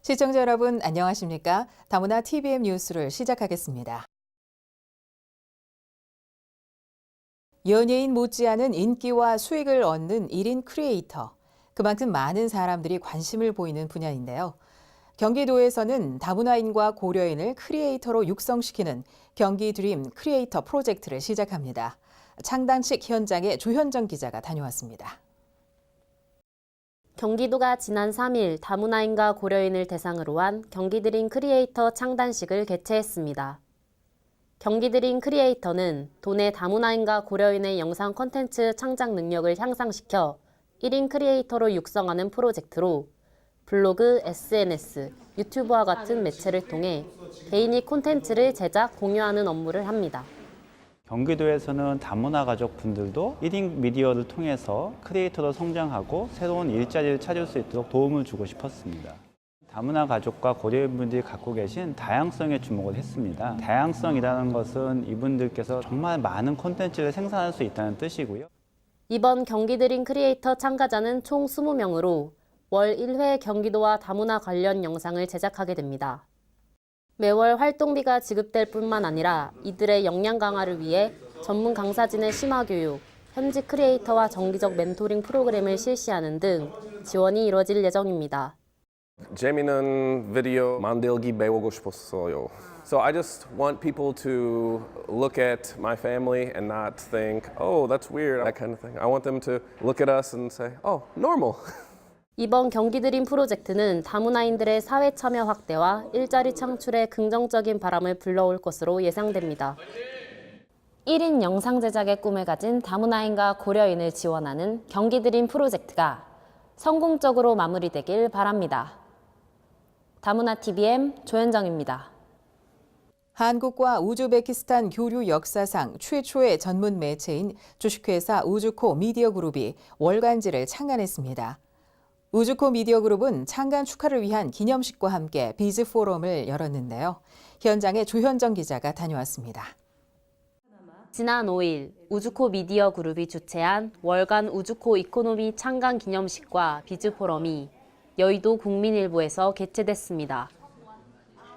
시청자 여러분 안녕하십니까? 다문화 TVM 뉴스를 시작하겠습니다. 연예인 못지않은 인기와 수익을 얻는 1인 크리에이터. 그만큼 많은 사람들이 관심을 보이는 분야인데요. 경기도에서는 다문화인과 고려인을 크리에이터로 육성시키는 경기 드림 크리에이터 프로젝트를 시작합니다. 창단식 현장에 조현정 기자가 다녀왔습니다. 경기도가 지난 3일 다문화인과 고려인을 대상으로 한 경기드림 크리에이터 창단식을 개최했습니다. 경기드림 크리에이터는 도내 다문화인과 고려인의 영상 콘텐츠 창작 능력을 향상시켜 1인 크리에이터로 육성하는 프로젝트로 블로그, SNS, 유튜브와 같은 매체를 통해 개인이 콘텐츠를 제작, 공유하는 업무를 합니다. 경기도에서는 다문화 가족분들도 1인 미디어를 통해서 크리에이터로 성장하고 새로운 일자리를 찾을 수 있도록 도움을 주고 싶었습니다. 다문화 가족과 고려인분들이 갖고 계신 다양성에 주목을 했습니다. 다양성이라는 것은 이분들께서 정말 많은 콘텐츠를 생산할 수 있다는 뜻이고요. 이번 경기드림 크리에이터 참가자는 총 20명으로 월 1회 경기도와 다문화 관련 영상을 제작하게 됩니다. 매월 활동비가 지급될 뿐만 아니라 이들의 역량 강화를 위해 전문 강사진의 심화 교육, 현지 크리에이터와 정기적 멘토링 프로그램을 실시하는 등 지원이 이뤄질 예정입니다. 재미있는 비디오 만들기 배우고 싶었어요. So I just want people to look at my family and not think, oh, that's weird, that kind of thing. I want them to look at us and say, oh, normal. 이번 경기드림 프로젝트는 다문화인들의 사회 참여 확대와 일자리 창출에 긍정적인 바람을 불러올 것으로 예상됩니다. 1인 영상 제작의 꿈을 가진 다문화인과 고려인을 지원하는 경기드림 프로젝트가 성공적으로 마무리되길 바랍니다. 다문화 TVM 조현정입니다. 한국과 우즈베키스탄 교류 역사상 최초의 전문 매체인 주식회사 우즈코 미디어 그룹이 월간지를 창간했습니다. 우즈코 미디어 그룹은 창간 축하를 위한 기념식과 함께 비즈 포럼을 열었는데요. 현장에 조현정 기자가 다녀왔습니다. 지난 5일 우즈코 미디어 그룹이 주최한 월간 우즈코 이코노미 창간 기념식과 비즈 포럼이 여의도 국민일보에서 개최됐습니다.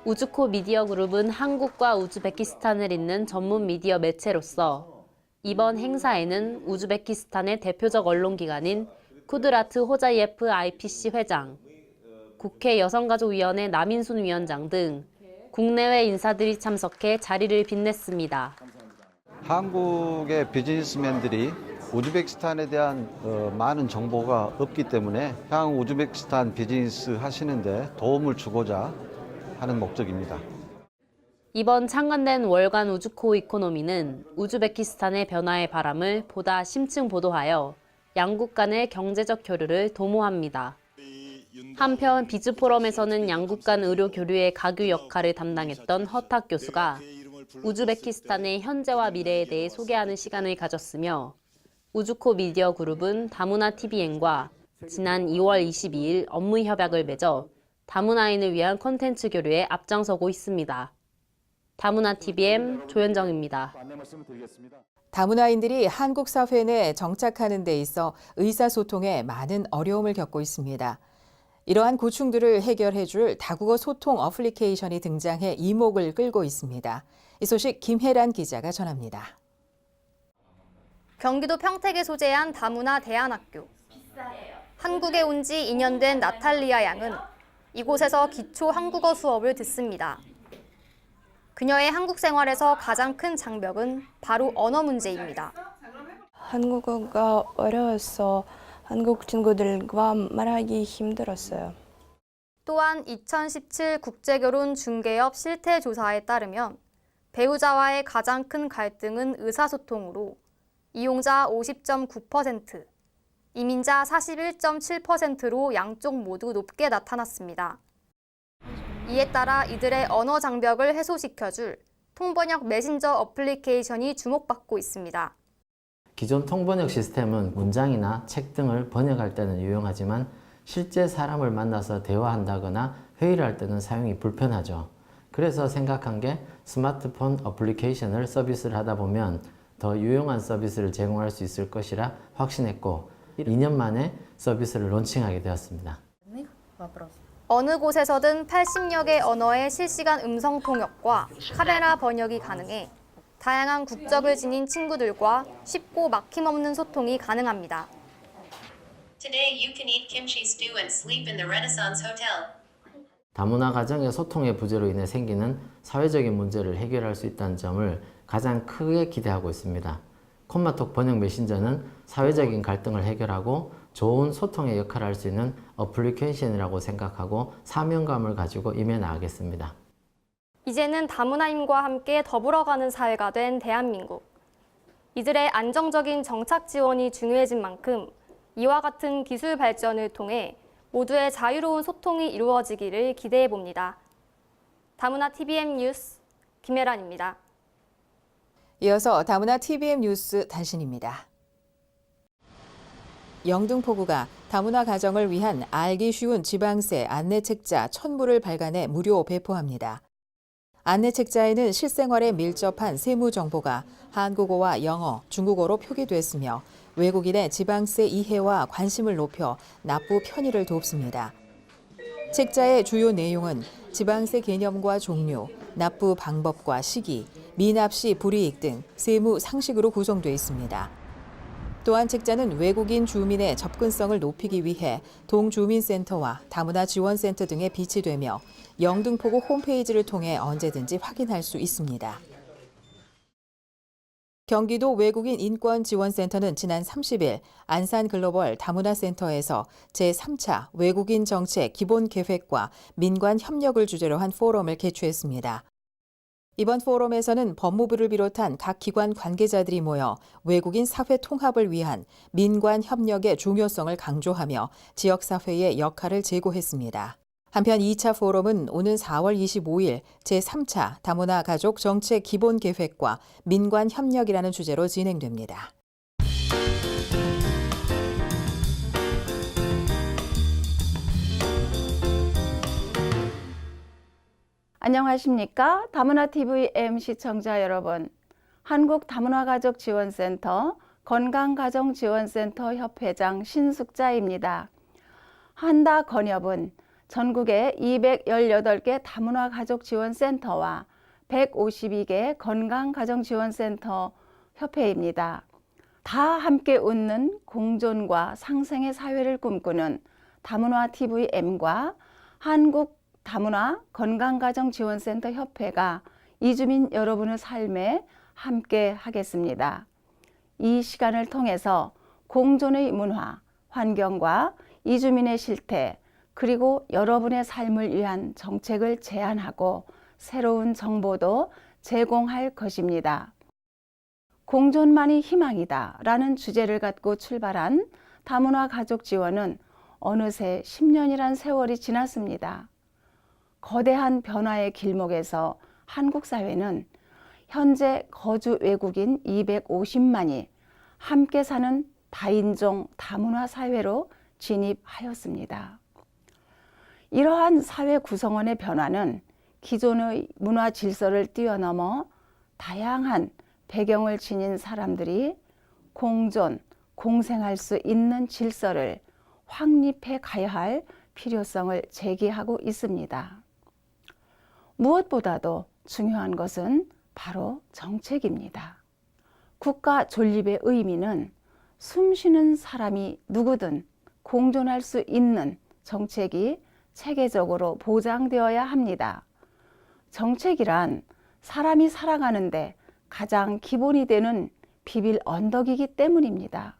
우즈코 미디어 그룹은 한국과 우즈베키스탄을 잇는 전문 미디어 매체로서 이번 행사에는 우즈베키스탄의 대표적 언론기관인 쿠드라트 호자이에프 IPC 회장, 국회 여성가족위원회 남인순 위원장 등 국내외 인사들이 참석해 자리를 빛냈습니다. 한국의 비즈니스맨들이 우즈베키스탄에 대한 많은 정보가 없기 때문에 향후 우즈베키스탄 비즈니스 하시는데 도움을 주고자 하는 목적입니다. 이번 창간된 월간 우즈코 이코노미는 우즈베키스탄의 변화의 바람을 보다 심층 보도하여 양국 간의 경제적 교류를 도모합니다. 한편 비즈 포럼에서는 양국 간 의료 교류의 가교 역할을 담당했던 허탁 교수가 우즈베키스탄의 현재와 미래에 대해 소개하는 시간을 가졌으며 우즈코 미디어 그룹은 다문화 TVN과 지난 2월 22일 업무 협약을 맺어 다문화인을 위한 콘텐츠 교류에 앞장서고 있습니다. 다문화 TVM 조현정입니다. 다문화인들이 한국 사회 내 정착하는 데 있어 의사소통에 많은 어려움을 겪고 있습니다. 이러한 고충들을 해결해 줄 다국어 소통 어플리케이션이 등장해 이목을 끌고 있습니다. 이 소식 김혜란 기자가 전합니다. 경기도 평택에 소재한 다문화 대안학교. 한국에 온 지 2년 된 나탈리아 양은 이곳에서 기초 한국어 수업을 듣습니다. 그녀의 한국 생활에서 가장 큰 장벽은 바로 언어 문제입니다. 한국어가 어려워서 한국 친구들과 말하기 힘들었어요. 또한 2017 국제결혼 중개업 실태조사에 따르면 배우자와의 가장 큰 갈등은 의사소통으로 이용자 50.9%, 이민자 41.7%로 양쪽 모두 높게 나타났습니다. 이에 따라 이들의 언어 장벽을 해소시켜줄 통번역 메신저 어플리케이션이 주목받고 있습니다. 기존 통번역 시스템은 문장이나 책 등을 번역할 때는 유용하지만 실제 사람을 만나서 대화한다거나 회의를 할 때는 사용이 불편하죠. 그래서 생각한 게 스마트폰 어플리케이션을 서비스를 하다 보면 더 유용한 서비스를 제공할 수 있을 것이라 확신했고 2년 만에 서비스를 론칭하게 되었습니다. 어느 곳에서든 80여 개 언어의 실시간 음성 통역과 카메라 번역이 가능해 다양한 국적을 지닌 친구들과 쉽고 막힘없는 소통이 가능합니다. Today you can eat kimchi stew and sleep in the Renaissance Hotel. 다문화 가정의 소통의 부재로 인해 생기는 사회적인 문제를 해결할 수 있다는 점을 가장 크게 기대하고 있습니다. 콤마톡 번역 메신저는 사회적인 갈등을 해결하고 좋은 소통의 역할을 할 수 있는 어플리케이션이라고 생각하고 사명감을 가지고 임해 나가겠습니다. 이제는 다문화인과 함께 더불어가는 사회가 된 대한민국. 이들의 안정적인 정착 지원이 중요해진 만큼 이와 같은 기술 발전을 통해 모두의 자유로운 소통이 이루어지기를 기대해 봅니다. 다문화 TVM 뉴스 김혜란입니다. 이어서 다문화 TVM 뉴스 단신입니다. 영등포구가 다문화 가정을 위한 알기 쉬운 지방세 안내책자 1000부를 발간해 무료 배포합니다. 안내책자에는 실생활에 밀접한 세무 정보가 한국어와 영어, 중국어로 표기됐으며 외국인의 지방세 이해와 관심을 높여 납부 편의를 돕습니다. 책자의 주요 내용은 지방세 개념과 종류, 납부 방법과 시기, 미납 시 불이익 등 세무 상식으로 구성되어 있습니다. 또한 책자는 외국인 주민의 접근성을 높이기 위해 동주민센터와 다문화 지원센터 등에 비치되며 영등포구 홈페이지를 통해 언제든지 확인할 수 있습니다. 경기도 외국인 인권지원센터는 지난 30일 안산글로벌 다문화센터에서 제3차 외국인 정책 기본 계획과 민관 협력을 주제로 한 포럼을 개최했습니다. 이번 포럼에서는 법무부를 비롯한 각 기관 관계자들이 모여 외국인 사회 통합을 위한 민관 협력의 중요성을 강조하며 지역사회의 역할을 제고했습니다. 한편 2차 포럼은 오는 4월 25일 제3차 다문화 가족 정책 기본 계획과 민관 협력이라는 주제로 진행됩니다. 안녕하십니까? 다문화TVM 시청자 여러분. 한국다문화가족지원센터 건강가정지원센터 협회장 신숙자입니다. 한다건협은 전국에 218개 다문화가족지원센터와 152개 건강가정지원센터 협회입니다. 다 함께 웃는 공존과 상생의 사회를 꿈꾸는 다문화TVM과 한국 다문화 건강가정지원센터 협회가 이주민 여러분의 삶에 함께 하겠습니다. 이 시간을 통해서 공존의 문화, 환경과 이주민의 실태, 그리고 여러분의 삶을 위한 정책을 제안하고 새로운 정보도 제공할 것입니다. 공존만이 희망이다 라는 주제를 갖고 출발한 다문화 가족 지원은 어느새 10년이란 세월이 지났습니다. 거대한 변화의 길목에서 한국 사회는 현재 거주 외국인 250만이 함께 사는 다인종 다문화 사회로 진입하였습니다. 이러한 사회 구성원의 변화는 기존의 문화 질서를 뛰어넘어 다양한 배경을 지닌 사람들이 공존, 공생할 수 있는 질서를 확립해 가야 할 필요성을 제기하고 있습니다. 무엇보다도 중요한 것은 바로 정책입니다. 국가 존립의 의미는 숨쉬는 사람이 누구든 공존할 수 있는 정책이 체계적으로 보장되어야 합니다. 정책이란 사람이 살아가는데 가장 기본이 되는 비빌 언덕이기 때문입니다.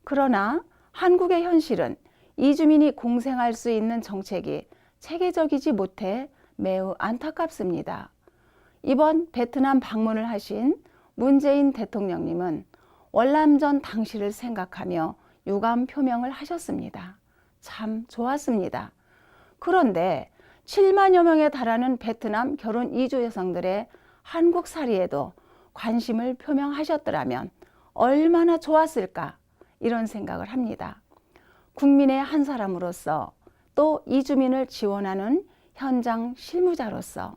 그러나 한국의 현실은 이주민이 공생할 수 있는 정책이 체계적이지 못해 매우 안타깝습니다. 이번 베트남 방문을 하신 문재인 대통령님은 월남전 당시를 생각하며 유감 표명을 하셨습니다. 참 좋았습니다. 그런데 7만여 명에 달하는 베트남 결혼 이주 여성들의 한국살이에도 관심을 표명하셨더라면 얼마나 좋았을까 이런 생각을 합니다. 국민의 한 사람으로서 또 이주민을 지원하는 현장 실무자로서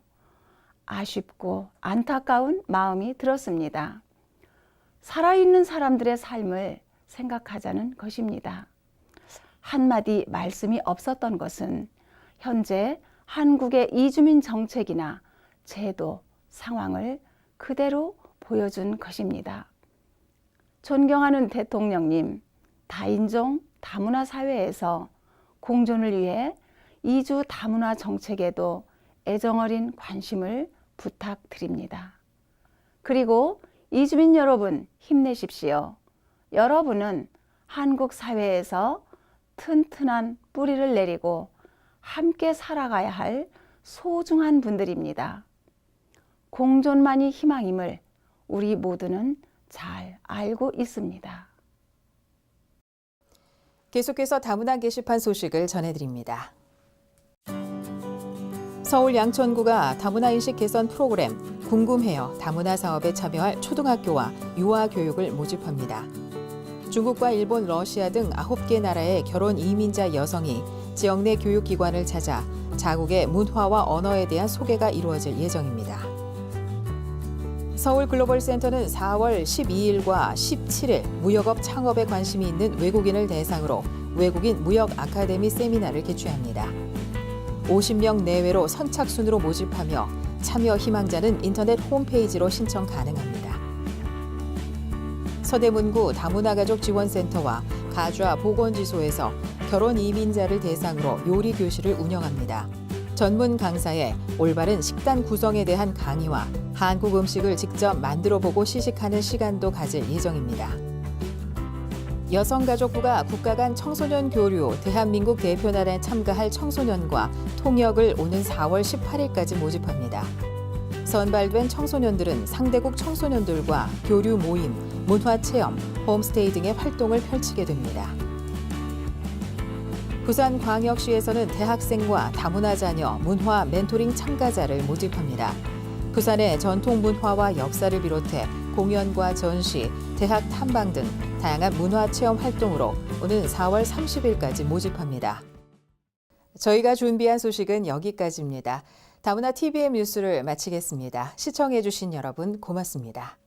아쉽고 안타까운 마음이 들었습니다. 살아있는 사람들의 삶을 생각하자는 것입니다. 한마디 말씀이 없었던 것은 현재 한국의 이주민 정책이나 제도, 상황을 그대로 보여준 것입니다. 존경하는 대통령님, 다인종, 다문화 사회에서 공존을 위해 이주 다문화 정책에도 애정어린 관심을 부탁드립니다. 그리고 이주민 여러분 힘내십시오. 여러분은 한국 사회에서 튼튼한 뿌리를 내리고 함께 살아가야 할 소중한 분들입니다. 공존만이 희망임을 우리 모두는 잘 알고 있습니다. 계속해서 다문화 게시판 소식을 전해드립니다. 서울 양천구가 다문화 인식 개선 프로그램 궁금해요 다문화 사업에 참여할 초등학교와 유아 교육을 모집합니다. 중국과 일본, 러시아 등 9개 나라의 결혼 이민자 여성이 지역 내 교육기관을 찾아 자국의 문화와 언어에 대한 소개가 이루어질 예정입니다. 서울글로벌센터는 4월 12일과 17일 무역업 창업에 관심이 있는 외국인을 대상으로 외국인 무역 아카데미 세미나를 개최합니다. 50명 내외로 선착순으로 모집하며 참여 희망자는 인터넷 홈페이지로 신청 가능합니다. 서대문구 다문화가족지원센터와 가주아 보건지소에서 결혼 이민자를 대상으로 요리 교실을 운영합니다. 전문 강사의 올바른 식단 구성에 대한 강의와 한국 음식을 직접 만들어보고 시식하는 시간도 가질 예정입니다. 여성가족부가 국가 간 청소년 교류 대한민국 대표단에 참가할 청소년과 통역을 오는 4월 18일까지 모집합니다. 선발된 청소년들은 상대국 청소년들과 교류 모임, 문화체험, 홈스테이 등의 활동을 펼치게 됩니다. 부산광역시에서는 대학생과 다문화 자녀 문화 멘토링 참가자를 모집합니다. 부산의 전통 문화와 역사를 비롯해 공연과 전시, 대학 탐방 등 다양한 문화체험 활동으로 오는 4월 30일까지 모집합니다. 저희가 준비한 소식은 여기까지입니다. 다문화 TVN 뉴스를 마치겠습니다. 시청해주신 여러분 고맙습니다.